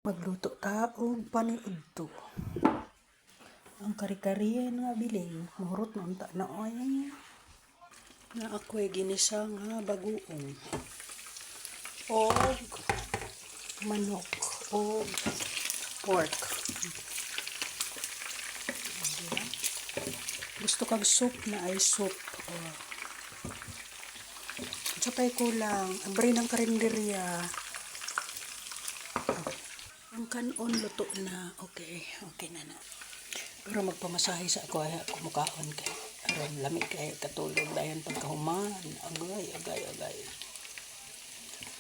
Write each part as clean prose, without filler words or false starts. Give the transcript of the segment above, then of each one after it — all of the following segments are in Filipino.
Magluto ta og paniudto. Ang kari-kari nga biling, mahurot na unta na oy. Na ako'y ginisa nga bagoong. Og manok og pork. Gusto kag soup na ay soup. Sapay kulang, abri ng karinderya. Ang kanon luto na. Okay na na. Pero magpamasahe sa ako ay kumukaon kay aron lamig kay katulog dayon pagkahuman. Agay.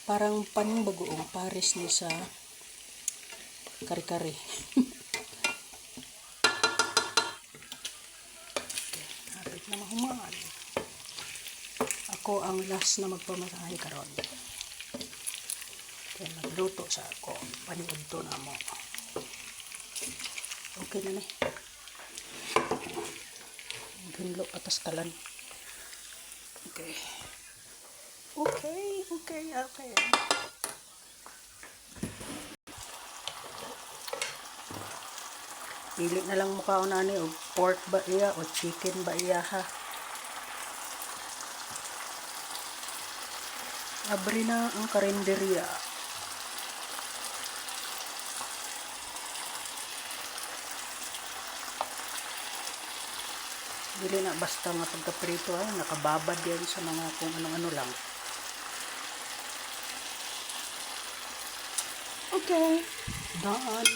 Parang paning bagoong pares ni sa kari-kari. Hapit na mahuman. Ako ang last na magpamasahe karon. Kaya magluto sa ako. Paniudto na mo. Okay na ni. Ginlo atas kalan. Okay. Pili na lang mukha na ni o pork ba iya o chicken ba iya ha. Abri na ang karinderya. Dili na basta nga pagkaprito ay nakababad yan sa mga kung ano-ano lang. Okay, done.